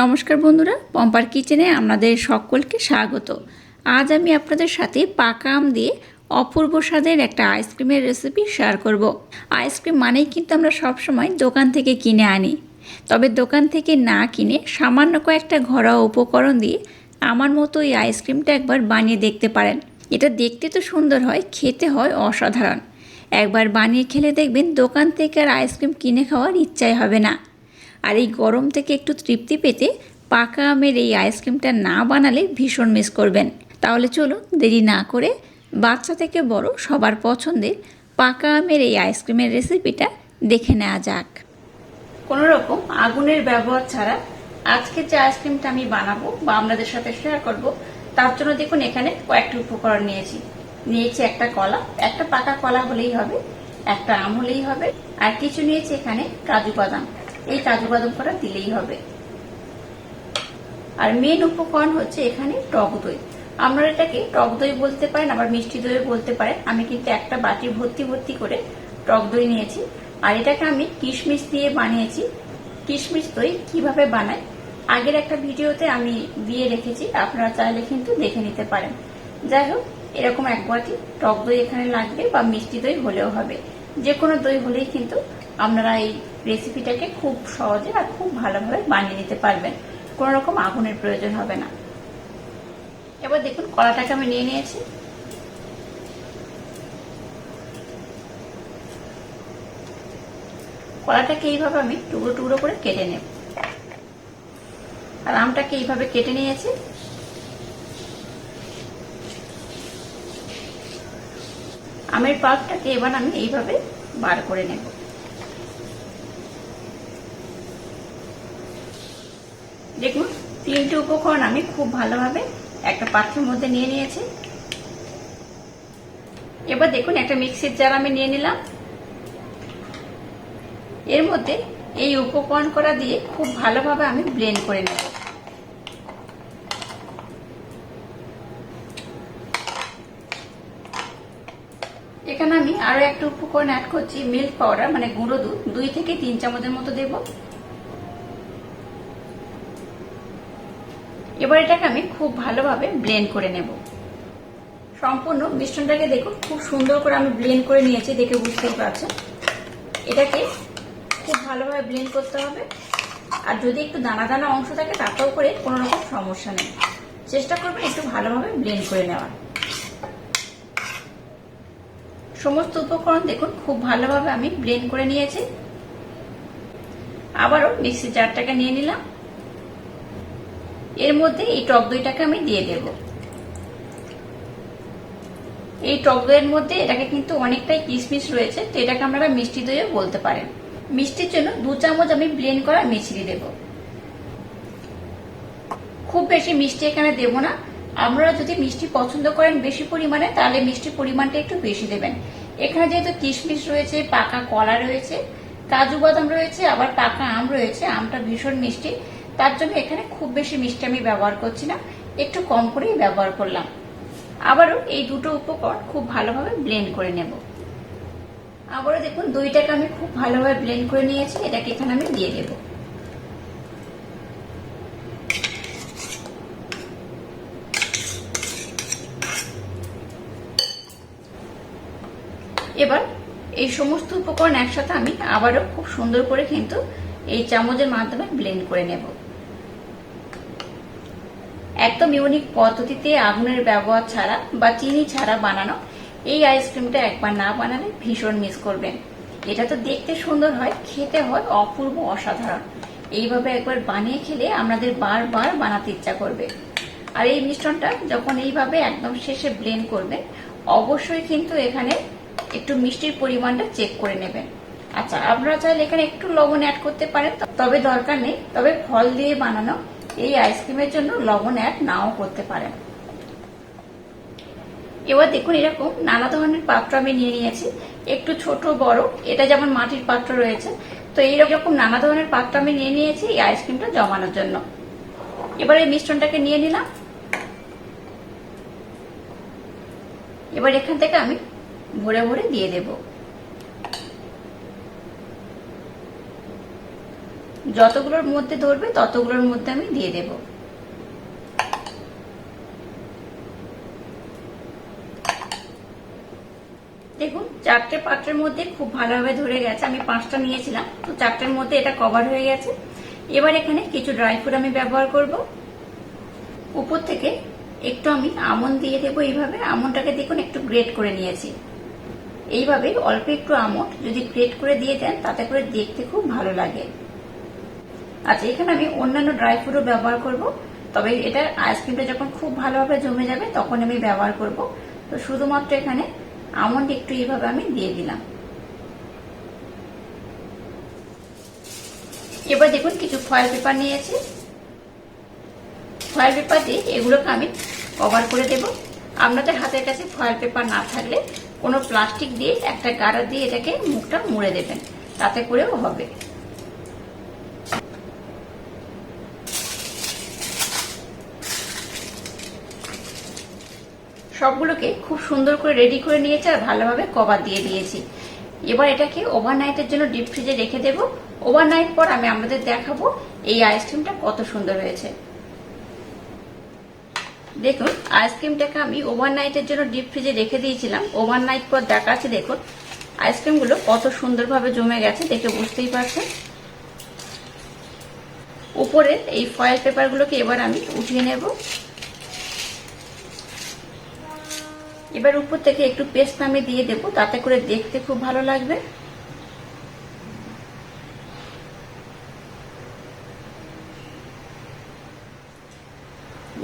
নমস্কার বন্ধুরা, পম্পার কিচেনে আপনাদের সকলকে স্বাগত। আজ আমি আপনাদের সাথে পাকা আম দিয়ে অপূর্ব স্বাদের একটা আইসক্রিমের রেসিপি শেয়ার করব। আইসক্রিম মানেই কিন্তু আমরা সবসময় দোকান থেকে কিনে আনি, তবে দোকান থেকে না কিনে সামান্য কয়েকটা ঘরোয়া উপকরণ দিয়ে আমার মতো এই আইসক্রিমটা একবার বানিয়ে দেখতে পারেন। এটা দেখতে তো সুন্দর হয়, খেতে হয় অসাধারণ। একবার বানিয়ে খেলে দেখবেন দোকান থেকে আর আইসক্রিম কিনে খাওয়ার ইচ্ছাই হবে না। আর এই গরম থেকে একটু তৃপ্তি পেতে পাকা আমের এই আইসক্রিমটা না বানালে ভীষণ মিস করবেন। তাহলে চলুন দেরি না করে বাচ্চা থেকে বড় সবার পছন্দের পাকা আমের এই আইসক্রিমের রেসিপিটা দেখে নেওয়া যাক। কোনো রকম আগুনের ব্যবহার ছাড়া আজকে যে আইসক্রিমটা আমি বানাবো বা আপনাদের সাথে শেয়ার করব, তার জন্য দেখুন এখানে কয়েকটি উপকরণ নিয়েছি একটা কলা, একটা পাকা কলা হলেই হবে, একটা আম হলেই হবে, আর কিছু নিয়েছি এখানে কাজু বাদাম। এই কাজু বাদাম করা দিলেই হবে। আর মেন উপকরণ হচ্ছে এখানে টক দই। আপনারা এটাকে টক দই বলতে পারেন, আবার মিষ্টি দই বলতে পারেন। আমি কিন্তু একটা বাটি ভর্তি ভর্তি করে টক দই নিয়েছি। আর এটাকে আমি কিশমিশ দিয়ে বানিয়েছি। কিশমিশ দই কিভাবে বানায় আগের একটা ভিডিওতে আমি দিয়ে রেখেছি, আপনারা চাইলে কিন্তু দেখে নিতে পারেন। যাই হোক, এরকম এক বাটি টক দই এখানে লাগবে, বা মিষ্টি দই হলেও হবে। যে কোনো দই হলেই কিন্তু আপনারা এই রেসিপিটাকে খুব সহজে আর খুব ভালোভাবে বানিয়ে নিতে পারবেন। কোনো রকম আগুনের প্রয়োজন হবে না। এবার দেখুন কলাটাকে আমি নিয়ে নিয়েছি। কলাটাকে এইভাবে আমি টুকরো টুকরো করে কেটে নেব। আর আমটাকে এইভাবে কেটে নিয়েছি। আমের পাল্পটাকে এবার আমি এইভাবে বার করে নেব। দেখুন তিনটে উপকরণ আমি খুব ভালোভাবে একটা পাত্রের মধ্যে নিয়ে নিয়েছি। এবার দেখুন একটা মিক্সির জার আমি নিয়ে নিলাম। এর মধ্যে এই উপকরণ করা দিয়ে খুব ভালোভাবে আমি ব্লেন্ড করে নেব। এখানে আমি আরো একটা উপকরণ অ্যাড করছি, মিল্ক পাউডার, মানে গুঁড়ো দুধ। 2 থেকে 3 চামচের মতো দেব। এবার এটাকে আমি খুব ভালোভাবে ব্লেন্ড করে নেব। সম্পূর্ণ মিশ্রণটাকে দেখুন খুব সুন্দর করে আমি ব্লেন্ড করে নিয়েছি, দেখে বুঝতেই পারছেন। এটাকে খুব ভালোভাবে ব্লেন্ড করতে হবে। আর যদি একটু দানা দানা অংশ থাকে তাতেও করে কোনো রকম সমস্যা নেই, চেষ্টা করবেন একটু ভালোভাবে ব্লেন্ড করে নেওয়ার। সমস্ত উপকরণ দেখুন খুব ভালোভাবে আমি ব্লেন্ড করে নিয়েছি। আবারও মিক্সির জারটাকে নিয়ে নিলাম। এর মধ্যে এই টক দইটাকে আমি দিয়ে দেব। এই টক দইয়ের মধ্যে এটাকে কিন্তু অনেকটাই কিশমিশ রয়েছে, তো এটাকে আপনারা মিষ্টি দইও বলতে পারেন। মিষ্টির জন্য 2 চামচ আমি ব্লেন্ড করা মিছরি দেব। খুব বেশি মিষ্টি এখানে দেব না। আপনারা যদি মিষ্টি পছন্দ করেন বেশি পরিমাণে, তাহলে মিষ্টির পরিমাণটা একটু বেশি দেবেন। এখানে যেহেতু কিশমিশ রয়েছে, পাকা কলা রয়েছে, কাজু বাদাম রয়েছে, আবার পাকা আম রয়েছে, আমটা ভীষণ মিষ্টি, তার জন্য এখানে খুব বেশি মিষ্টি আমি ব্যবহার করছি না, একটু কম করেই ব্যবহার করলাম। আবারও এই দুটো উপকরণ খুব ভালোভাবে ব্লেন্ড করে নেব। আবারও দেখুন দইটাকে আমি খুব ভালোভাবে ব্লেন্ড করে নিয়েছি। এটাকে এখানে আমি দিয়ে দেব। এবার এই সমস্ত উপকরণ একসাথে আমি আবারও খুব সুন্দর করে কিন্তু এই চামচের মাধ্যমে ব্লেন্ড করে নেব। একদম ইউনিক পদ্ধতিতে আগুনের ব্যবহার ছাড়া বা চিনি ছাড়া বানানো এই আইসক্রিমটা একবার না বানালে ভীষণ মিস করবেন। এটা তো দেখতে সুন্দর হয়, খেতে হয় অপূর্ব অসাধারণ। এইভাবে একবার বানিয়ে খেলে আপনাদের বারবার বানাতে ইচ্ছা করবে। আর এই মিশ্রণটা যখন এইভাবে একদম শেষে ব্লেন্ড করবেন, অবশ্যই কিন্তু এখানে একটু মিষ্টির পরিমাণটা চেক করে নেবেন। আচ্ছা, আপনারা চাইলে এখানে একটু লবণ অ্যাড করতে পারেন, তবে দরকার নেই। তবে ফল দিয়ে বানানো এই আইসক্রিমের জন্য লবণ অ্যাড নাও করতে পারেন। এবার দেখুন এরকম নানা ধরনের পাত্র আমি নিয়ে নিয়েছি, একটু ছোট বড়, এটা যেমন মাটির পাত্র রয়েছে, তো এইরকম নানা ধরনের পাত্র আমি নিয়ে নিয়েছি এই আইসক্রিমটা জমানোর জন্য। এবার এই মিশ্রণটাকে নিয়ে নিলাম। এবার এখান থেকে আমি ভরে ভরে দিয়ে দেব। যতগুলোর মধ্যে ধরবে ততগুলোর মধ্যে আমি দিয়ে দেব। দেখুন 4টে পাত্রের মধ্যে খুব ভালোভাবে ধরে গেছে। আমি 5টা নিয়েছিলাম, তো 4টের মধ্যে এটা কভার হয়ে গেছে। এবার এখানে কিছু ড্রাই ফ্রুট আমি ব্যবহার করব। উপর থেকে একটু আমি আমন্ড দিয়ে দেবো। এইভাবে আমন্ডটাকে দেখুন একটু গ্রেট করে নিয়েছি। এইভাবে অল্প একটু আমন্ড যদি গ্রেট করে দিয়ে দেন তাতে করে দেখতে খুব ভালো লাগে। আচ্ছা, এখানে আমি অন্যান্য ড্রাই ফ্রুটও ব্যবহার করব, তবে এটা আইসক্রিমটা যখন খুব ভালোভাবে জমে যাবে তখন আমি ব্যবহার করব। তো শুধুমাত্র এখানে আমন্ড একটু এইভাবে আমি দিয়ে দিলাম। এবার দেখুন কিছু ফয়েল পেপার নিয়েছি। ফয়েল পেপার দিয়ে এগুলোকে আমি কভার করে দেব। আপনাদের হাতের কাছে ফয়েল পেপার না থাকলে কোনো প্লাস্টিক দিয়ে একটা গাড়া দিয়ে এটাকে মুখটা মুড়ে দেবেন, তাতে করেও হবে। সবগুলোকে খুব সুন্দর করে রেডি করে নিয়েছি আর ভালোভাবে কভার দিয়ে দিয়েছি। এবার এটাকে ওভারনাইটের জন্য ডিপ ফ্রিজে রেখে দেব। ওভারনাইট পর আমি আপনাদের দেখাবো এই আইসক্রিমটা কত সুন্দর হয়েছে। দেখুন আইসক্রিমটাকে আমি ওভারনাইটের জন্য ডিপ ফ্রিজে রেখে দিয়েছিলাম। ওভারনাইট পর দেখাচ্ছি, দেখুন আইসক্রিমগুলো কত সুন্দরভাবে জমে গেছে, দেখে বুঝতেই পারছেন। উপরে এই ফয়েল পেপারগুলোকে এবার আমি উঠিয়ে নেব। এবার উপর থেকে একটু পেস্ট আমি দিয়ে দেবো, তাতে করে দেখতে খুব ভালো লাগবে।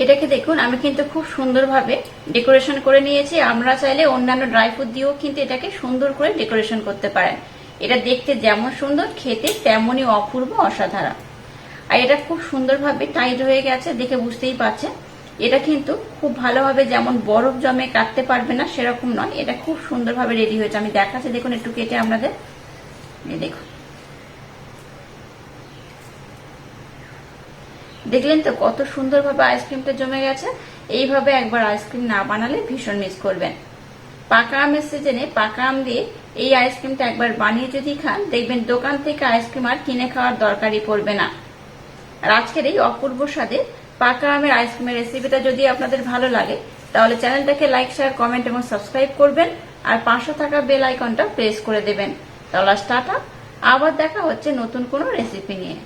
এটাকে দেখুন আমি কিন্তু খুব সুন্দরভাবে ডেকোরেশন করে নিয়েছি। আমরা চাইলে অন্যান্য ড্রাই ফ্রুট দিয়েও কিন্তু এটাকে সুন্দর করে ডেকোরেশন করতে পারেন। এটা দেখতে যেমন সুন্দর, খেতে তেমনই অপূর্ব, অসাধারণ। আর এটা খুব সুন্দরভাবে টাইট হয়ে গেছে, দেখে বুঝতেই পারছেন। এটা কিন্তু খুব ভালোভাবে যেমন বরফ জমে কাটতে পারবে না সেরকম নয়, এটা খুব সুন্দরভাবে রেডি হয়েছে। আমি দেখাচ্ছি, দেখুন একটু কেটে আপনাদের। দেখুন, দেখলেন তো কত সুন্দরভাবে আইসক্রিমটা জমে গেছে। এইভাবে একবার আইসক্রিম না বানালে ভীষণ মিস করবেন। পাকা আমের সিজনে পাকা আম দিয়ে এই আইসক্রিমটা একবার বানিয়ে যদি খান, দেখবেন দোকান থেকে আইসক্রিম আর কিনে খাওয়ার দরকারই পড়বে না। আর আজকের এই অপূর্ব স্বাদে পাকা আমের আইসক্রিমের রেসিপিটা যদি আপনাদের ভালো লাগে তাহলে চ্যানেলটাকে লাইক, শেয়ার, কমেন্ট এবং সাবস্ক্রাইব করবেন আর পাশে থাকা বেল আইকনটা প্রেস করে দেবেন। তাহলে টাটা, আবার দেখা হচ্ছে নতুন কোনো রেসিপি নিয়ে।